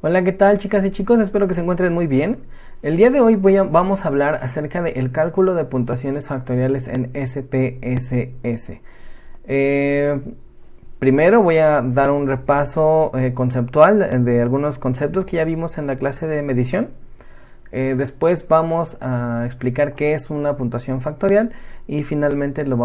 Hola, ¿qué tal, chicas y chicos? Espero que se encuentren muy bien. El día de hoy vamos a hablar acerca del cálculo de puntuaciones factoriales en SPSS. Eh, Primero voy a dar un repaso conceptual de algunos conceptos que ya vimos en la clase de medición. Después vamos a explicar qué es una puntuación factorial y finalmente les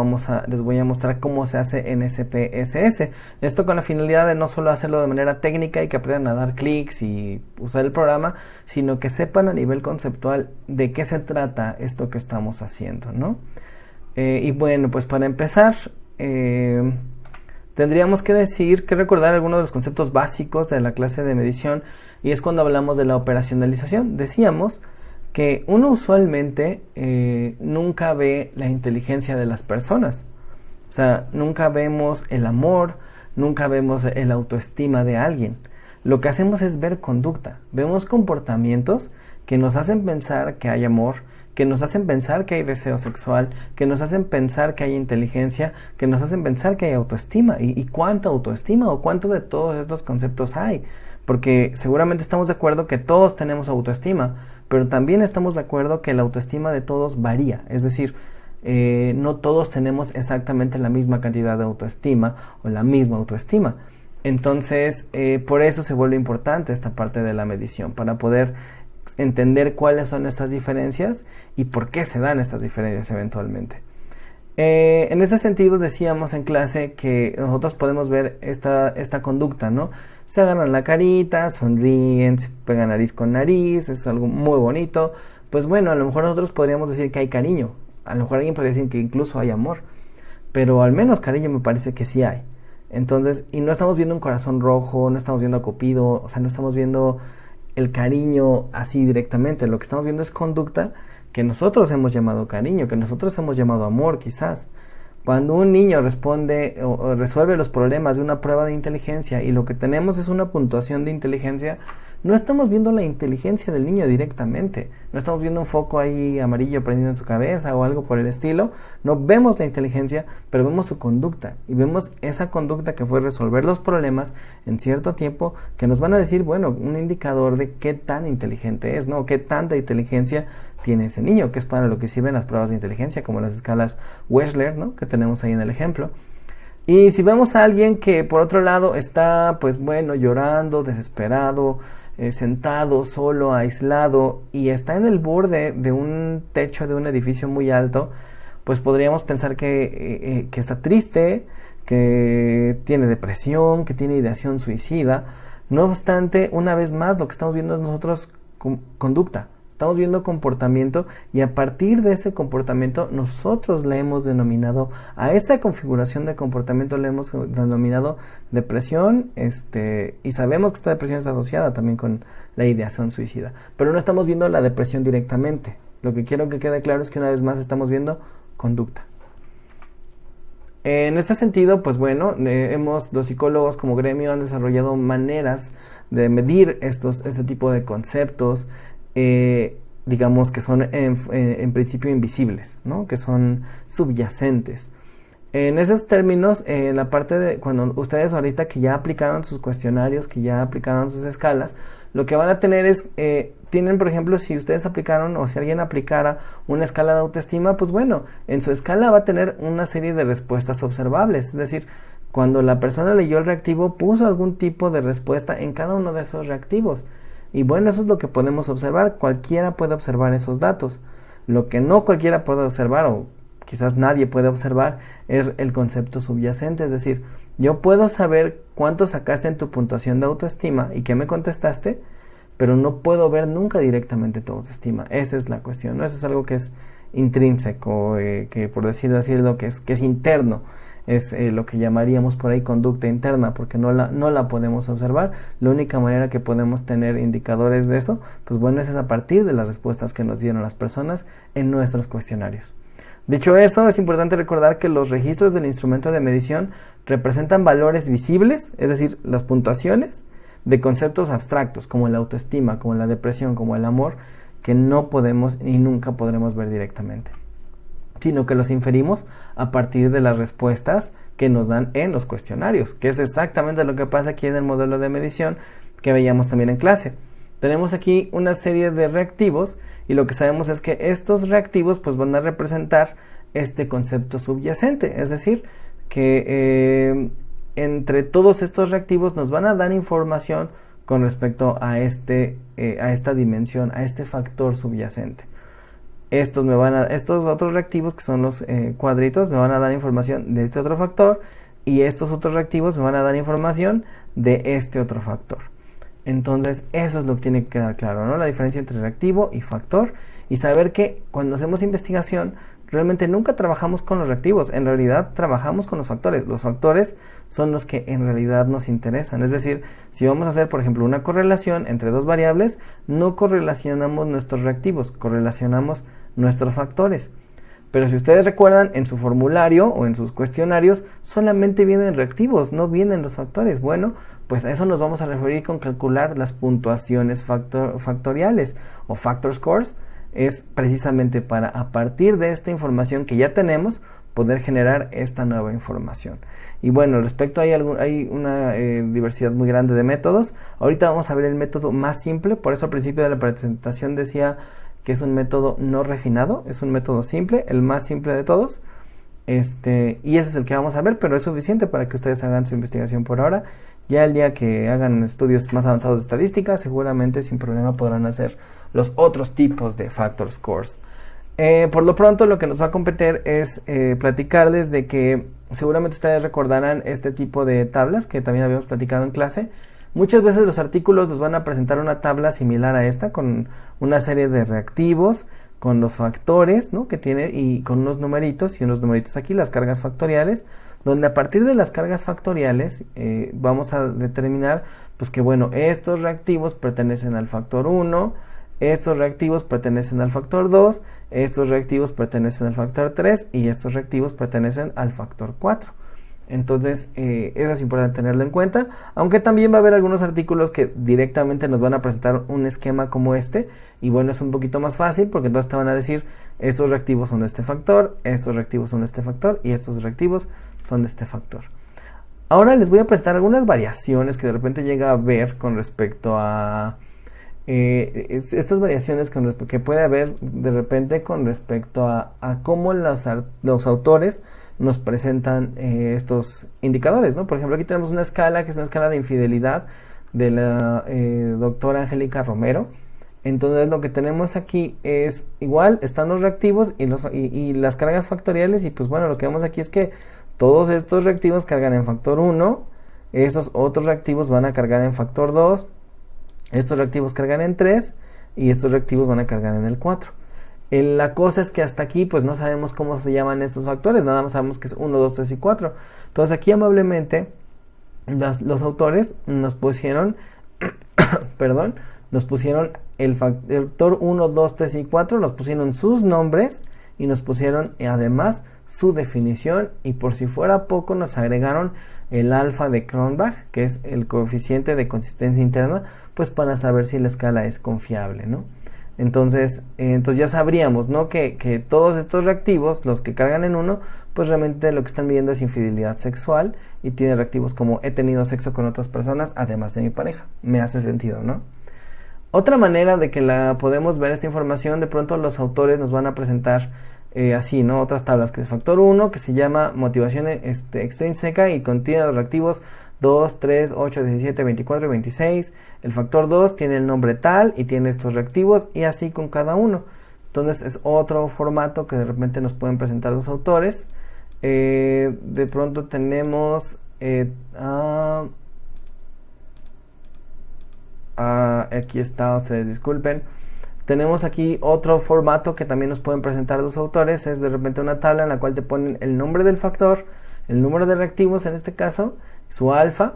voy a mostrar cómo se hace en SPSS. Esto con la finalidad de no solo hacerlo de manera técnica y que aprendan a dar clics y usar el programa, sino que sepan a nivel conceptual de qué se trata esto que estamos haciendo, ¿no? Y bueno, pues para empezar, tendríamos que recordar algunos de los conceptos básicos de la clase de medición, y es cuando hablamos de la operacionalización. Decíamos que uno usualmente nunca ve la inteligencia de las personas. O sea, nunca vemos el amor, nunca vemos el autoestima de alguien. Lo que hacemos es ver conducta. Vemos comportamientos que nos hacen pensar que hay amor, que nos hacen pensar que hay deseo sexual, que nos hacen pensar que hay inteligencia, que nos hacen pensar que hay autoestima. ¿Y cuánta autoestima o cuánto de todos estos conceptos hay? Porque seguramente estamos de acuerdo que todos tenemos autoestima, pero también estamos de acuerdo que la autoestima de todos varía. Es decir, no todos tenemos exactamente la misma cantidad de autoestima o la misma autoestima. Entonces, por eso se vuelve importante esta parte de la medición, para poder entender cuáles son estas diferencias y por qué se dan estas diferencias eventualmente. En ese sentido decíamos en clase que nosotros podemos ver esta conducta, ¿no? Se agarran la carita, sonríen, se pegan nariz con nariz, es algo muy bonito. Pues bueno, a lo mejor nosotros podríamos decir que hay cariño, a lo mejor alguien podría decir que incluso hay amor, pero al menos cariño me parece que sí hay. Entonces, y no estamos viendo un corazón rojo, no estamos viendo a Cupido, o sea, no estamos viendo el cariño así directamente. Lo que estamos viendo es conducta que nosotros hemos llamado cariño, que nosotros hemos llamado amor, quizás. Cuando un niño responde o resuelve los problemas de una prueba de inteligencia y lo que tenemos es una puntuación de inteligencia, no estamos viendo la inteligencia del niño directamente, no estamos viendo un foco ahí amarillo prendido en su cabeza o algo por el estilo. No vemos la inteligencia, pero vemos su conducta, y vemos esa conducta que fue resolver los problemas en cierto tiempo, que nos van a decir, bueno, un indicador de qué tan inteligente es, ¿no? Qué tanta inteligencia tiene ese niño, que es para lo que sirven las pruebas de inteligencia, como las escalas Wechsler, ¿no? Que tenemos ahí en el ejemplo. Y si vemos a alguien que por otro lado está, pues bueno, llorando, desesperado, sentado, solo, aislado, y está en el borde de un techo de un edificio muy alto, pues podríamos pensar que está triste, que tiene depresión, que tiene ideación suicida. No obstante, una vez más, lo que estamos viendo es nosotros conducta. Estamos viendo comportamiento, y a partir de ese comportamiento nosotros le hemos denominado, a esa configuración de comportamiento le hemos denominado depresión, y sabemos que esta depresión está asociada también con la ideación suicida, pero no estamos viendo la depresión directamente. Lo que quiero que quede claro es que una vez más estamos viendo conducta. En este sentido, pues bueno, los psicólogos como gremio han desarrollado maneras de medir este tipo de conceptos, digamos que son en principio invisibles, ¿no? Que son subyacentes. En esos términos, la parte de cuando ustedes ahorita que ya aplicaron sus cuestionarios, que ya aplicaron sus escalas, lo que van a tener es, tienen por ejemplo, si ustedes aplicaron o si alguien aplicara una escala de autoestima, pues bueno, en su escala va a tener una serie de respuestas observables. Es decir, cuando la persona leyó el reactivo, puso algún tipo de respuesta en cada uno de esos reactivos. Y bueno, eso es lo que podemos observar. Cualquiera puede observar esos datos. Lo que no cualquiera puede observar, o quizás nadie puede observar, es el concepto subyacente. Es decir, yo puedo saber cuánto sacaste en tu puntuación de autoestima y qué me contestaste, pero no puedo ver nunca directamente tu autoestima. Esa es la cuestión, ¿no? Eso es algo que es intrínseco, que por decirlo, que es interno. Es lo que llamaríamos por ahí conducta interna, porque no la podemos observar. La única manera que podemos tener indicadores de eso, pues bueno, es a partir de las respuestas que nos dieron las personas en nuestros cuestionarios. Dicho eso, es importante recordar que los registros del instrumento de medición representan valores visibles, es decir, las puntuaciones de conceptos abstractos, como la autoestima, como la depresión, como el amor, que no podemos y nunca podremos ver directamente, sino que los inferimos a partir de las respuestas que nos dan en los cuestionarios, que es exactamente lo que pasa aquí en el modelo de medición, que veíamos también en clase. Tenemos aquí una serie de reactivos y lo que sabemos es que estos reactivos pues van a representar este concepto subyacente, es decir, que entre todos estos reactivos nos van a dar información con respecto a esta dimensión, a este factor subyacente. Estos otros reactivos, que son los cuadritos, me van a dar información de este otro factor, y estos otros reactivos me van a dar información de este otro factor. Entonces eso es lo que tiene que quedar claro, ¿no? La diferencia entre reactivo y factor, y saber que cuando hacemos investigación realmente nunca trabajamos con los reactivos, en realidad trabajamos con los factores. Los factores son los que en realidad nos interesan, es decir, si vamos a hacer por ejemplo una correlación entre dos variables, no correlacionamos nuestros reactivos, correlacionamos nuestros factores. Pero si ustedes recuerdan, en su formulario o en sus cuestionarios solamente vienen reactivos, no vienen los factores. Bueno, pues a eso nos vamos a referir con calcular las puntuaciones factoriales o factor scores. Es precisamente para, a partir de esta información que ya tenemos, poder generar esta nueva información. Y bueno, respecto hay una diversidad muy grande de métodos. Ahorita vamos a ver el método más simple, por eso al principio de la presentación decía que es un método no refinado, es un método simple, el más simple de todos. Y ese es el que vamos a ver, pero es suficiente para que ustedes hagan su investigación por ahora. Ya el día que hagan estudios más avanzados de estadística, seguramente sin problema podrán hacer los otros tipos de factor scores. Por lo pronto lo que nos va a competir es platicarles de que seguramente ustedes recordarán este tipo de tablas que también habíamos platicado en clase. Muchas veces los artículos nos van a presentar una tabla similar a esta, con una serie de reactivos, con los factores, ¿no?, que tiene, y con unos numeritos, y unos numeritos aquí, las cargas factoriales, donde a partir de las cargas factoriales vamos a determinar pues que bueno, estos reactivos pertenecen al factor 1, estos reactivos pertenecen al factor 2, estos reactivos pertenecen al factor 3 y estos reactivos pertenecen al factor 4. Entonces eso es importante tenerlo en cuenta, aunque también va a haber algunos artículos que directamente nos van a presentar un esquema como este, y bueno, es un poquito más fácil porque entonces te van a decir estos reactivos son de este factor, estos reactivos son de este factor y estos reactivos son de este factor. Ahora les voy a presentar algunas variaciones que de repente llega a ver con respecto a estas variaciones que puede haber de repente con respecto a cómo los autores nos presentan estos indicadores, ¿no? Por ejemplo, aquí tenemos una escala que es una escala de infidelidad de la doctora Angélica Romero. Entonces lo que tenemos aquí es igual, están los reactivos y las cargas factoriales, y pues bueno, lo que vemos aquí es que todos estos reactivos cargan en factor 1, esos otros reactivos van a cargar en factor 2, estos reactivos cargan en 3 y estos reactivos van a cargar en el 4. La cosa es que hasta aquí pues no sabemos cómo se llaman estos factores, nada más sabemos que es 1, 2, 3 y 4. Entonces aquí amablemente los autores nos pusieron nos pusieron el factor 1, 2, 3 y 4, nos pusieron sus nombres y nos pusieron además su definición, y por si fuera poco nos agregaron el alfa de Cronbach, que es el coeficiente de consistencia interna, pues para saber si la escala es confiable, ¿no? Entonces ya sabríamos, ¿no?, que todos estos reactivos, los que cargan en 1, pues realmente lo que están midiendo es infidelidad sexual, y tiene reactivos como he tenido sexo con otras personas además de mi pareja. Me hace sentido, ¿no? Otra manera de que la podemos ver esta información, de pronto los autores nos van a presentar así, ¿no?, otras tablas, que es factor 1, que se llama motivación extrínseca y contiene los reactivos 2, 3, 8, 17, 24 y 26. El factor 2 tiene el nombre tal y tiene estos reactivos, y así con cada uno. Entonces es otro formato que de repente nos pueden presentar los autores. De pronto tenemos aquí está, ustedes disculpen. Tenemos aquí otro formato que también nos pueden presentar los autores, es de repente una tabla en la cual te ponen el nombre del factor, el número de reactivos en este caso, su alfa,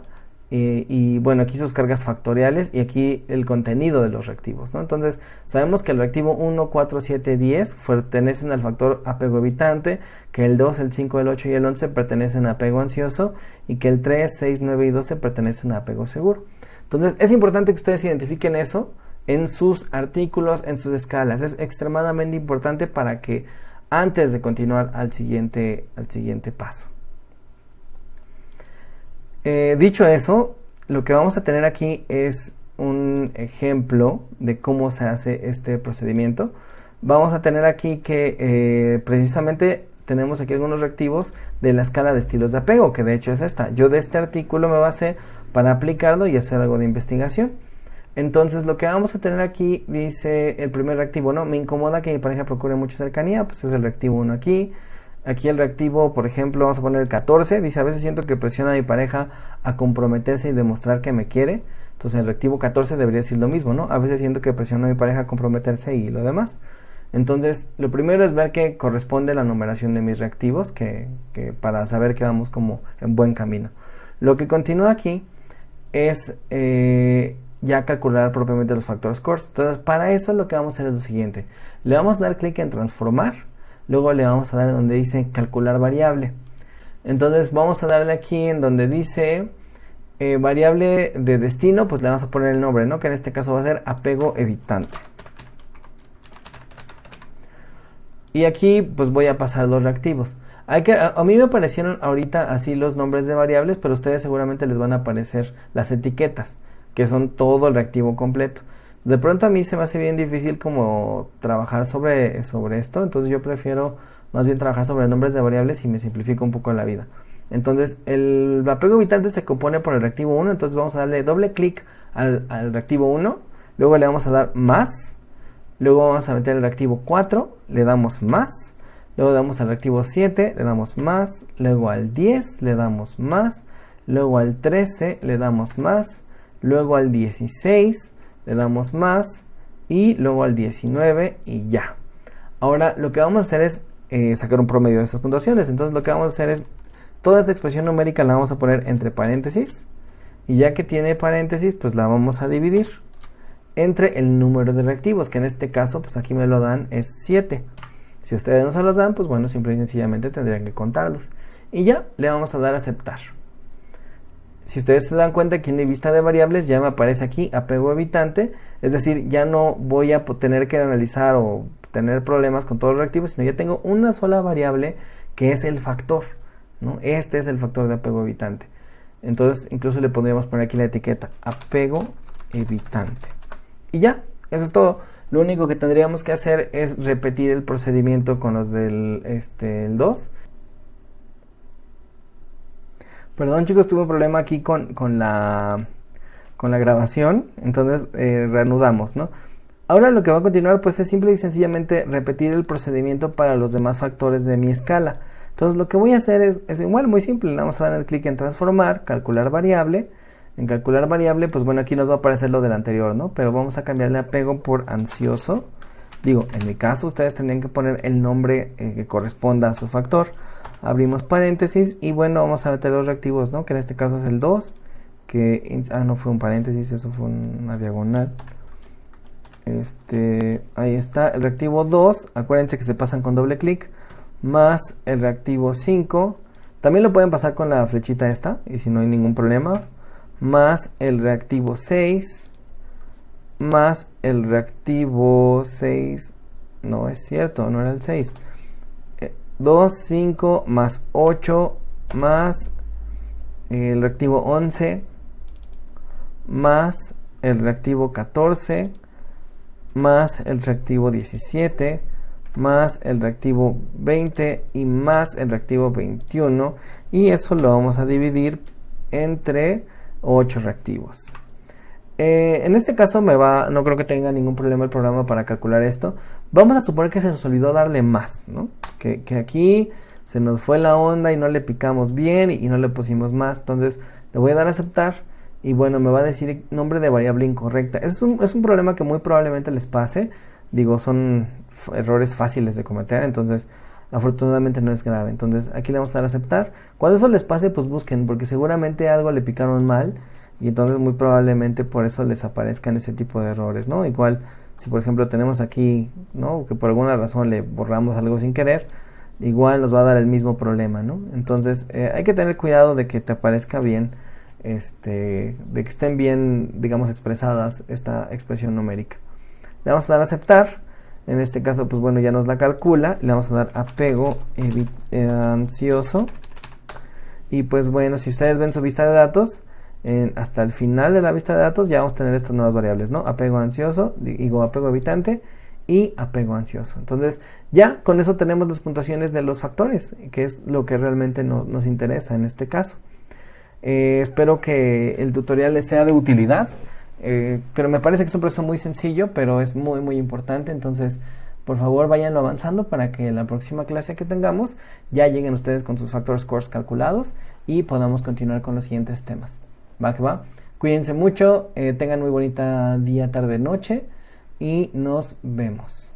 y bueno, aquí sus cargas factoriales, y aquí el contenido de los reactivos, ¿no? Entonces sabemos que el reactivo 1, 4, 7, 10 pertenecen al factor apego evitante, que el 2, el 5, el 8 y el 11 pertenecen a apego ansioso, y que el 3, 6, 9 y 12 pertenecen a apego seguro. Entonces es importante que ustedes identifiquen eso en sus artículos, en sus escalas. Es extremadamente importante para que antes de continuar al siguiente paso. Dicho eso, lo que vamos a tener aquí es un ejemplo de cómo se hace este procedimiento. Vamos a tener aquí que precisamente tenemos aquí algunos reactivos de la escala de estilos de apego, que de hecho es esta. Yo de este artículo me basé para aplicarlo y hacer algo de investigación. Entonces lo que vamos a tener aquí, dice el primer reactivo, ¿no? Me incomoda que mi pareja procure mucha cercanía, pues es el reactivo 1 aquí. Aquí el reactivo, por ejemplo, vamos a poner el 14, dice, a veces siento que presiona a mi pareja a comprometerse y demostrar que me quiere. Entonces el reactivo 14 debería decir lo mismo, ¿no? A veces siento que presiona a mi pareja a comprometerse y lo demás. Entonces, lo primero es ver que corresponde la numeración de mis reactivos, que para saber que vamos como en buen camino. Lo que continúa aquí es ya calcular propiamente los factor scores. Entonces, para eso lo que vamos a hacer es lo siguiente. Le vamos a dar clic en transformar, luego le vamos a dar en donde dice calcular variable. Entonces, vamos a darle aquí en donde dice variable de destino, pues le vamos a poner el nombre, ¿no? Que en este caso va a ser apego evitante. Y aquí pues voy a pasar los reactivos. A mí me aparecieron ahorita así los nombres de variables, pero a ustedes seguramente les van a aparecer las etiquetas, que son todo el reactivo completo. De pronto a mí se me hace bien difícil como trabajar sobre esto, entonces yo prefiero más bien trabajar sobre nombres de variables y me simplifica un poco la vida. Entonces el apego evitante se compone por el reactivo 1, entonces vamos a darle doble clic al reactivo 1, luego le vamos a dar más. Luego vamos a meter el reactivo 4, le damos más, luego damos al reactivo 7, le damos más, luego al 10 le damos más, luego al 13 le damos más, luego al 16 le damos más y luego al 19 y ya. Ahora lo que vamos a hacer es sacar un promedio de estas puntuaciones. Entonces lo que vamos a hacer es toda esta expresión numérica la vamos a poner entre paréntesis y ya que tiene paréntesis pues la vamos a dividir entre el número de reactivos, que en este caso, pues aquí me lo dan, es 7. Si ustedes no se los dan, pues bueno, simple y sencillamente tendrían que contarlos. Y ya, le vamos a dar a aceptar. Si ustedes se dan cuenta que en mi vista de variables ya me aparece aquí apego evitante, es decir, ya no voy a tener que analizar o tener problemas con todos los reactivos, sino ya tengo una sola variable que es el factor, ¿no? Este es el factor de apego evitante. Entonces, incluso le podríamos poner aquí la etiqueta apego evitante. Y ya, eso es todo. Lo único que tendríamos que hacer es repetir el procedimiento con los del el 2. Perdón chicos, tuve un problema aquí con la grabación, entonces reanudamos, ¿no? Ahora lo que va a continuar pues es simple y sencillamente repetir el procedimiento para los demás factores de mi escala. Entonces lo que voy a hacer es igual, muy simple. Le vamos a dar el clic en transformar, calcular variable. En calcular variable, pues bueno, aquí nos va a aparecer lo del anterior, ¿no? Pero vamos a cambiarle apego por ansioso. Digo, en mi caso, ustedes tendrían que poner el nombre que corresponda a su factor. Abrimos paréntesis y bueno, vamos a meter los reactivos, ¿no? Que en este caso es el 2. No fue un paréntesis, eso fue una diagonal. Ahí está, el reactivo 2. Acuérdense que se pasan con doble clic. Más el reactivo 5. También lo pueden pasar con la flechita esta, y si no hay ningún problema. Más el reactivo 6, más el reactivo 6, no es cierto, no era el 6, 2, 5, más 8, más el reactivo 11, más el reactivo 14, más el reactivo 17, más el reactivo 20 y más el reactivo 21, y eso lo vamos a dividir entre 8 reactivos. En este caso no creo que tenga ningún problema el programa para calcular esto. Vamos a suponer que se nos olvidó darle más, ¿no? Que aquí se nos fue la onda y no le picamos bien y no le pusimos más. Entonces le voy a dar a aceptar y bueno, me va a decir nombre de variable incorrecta. Es un problema que muy probablemente les pase. Digo, son errores fáciles de cometer, entonces afortunadamente no es grave. Entonces aquí le vamos a dar a aceptar. Cuando eso les pase, pues busquen, porque seguramente algo le picaron mal y entonces muy probablemente por eso les aparezcan ese tipo de errores, ¿no? Igual si por ejemplo tenemos aquí, ¿no?, que por alguna razón le borramos algo sin querer, igual nos va a dar el mismo problema, ¿no? Entonces hay que tener cuidado de que te aparezca bien, de que estén bien, digamos, expresadas esta expresión numérica. Le vamos a dar a aceptar. En este caso, pues bueno, ya nos la calcula. Le vamos a dar apego ansioso. Y pues bueno, si ustedes ven su vista de datos, hasta el final de la vista de datos ya vamos a tener estas nuevas variables, ¿no? Apego ansioso, digo apego evitante y apego ansioso. Entonces ya con eso tenemos las puntuaciones de los factores, que es lo que realmente nos interesa en este caso. Espero que el tutorial les sea de utilidad, pero me parece que es un proceso muy sencillo, pero es muy muy importante. Entonces por favor váyanlo avanzando para que en la próxima clase que tengamos ya lleguen ustedes con sus factor scores calculados y podamos continuar con los siguientes temas. Va que va. Cuídense mucho, tengan muy bonita día, tarde, noche y nos vemos.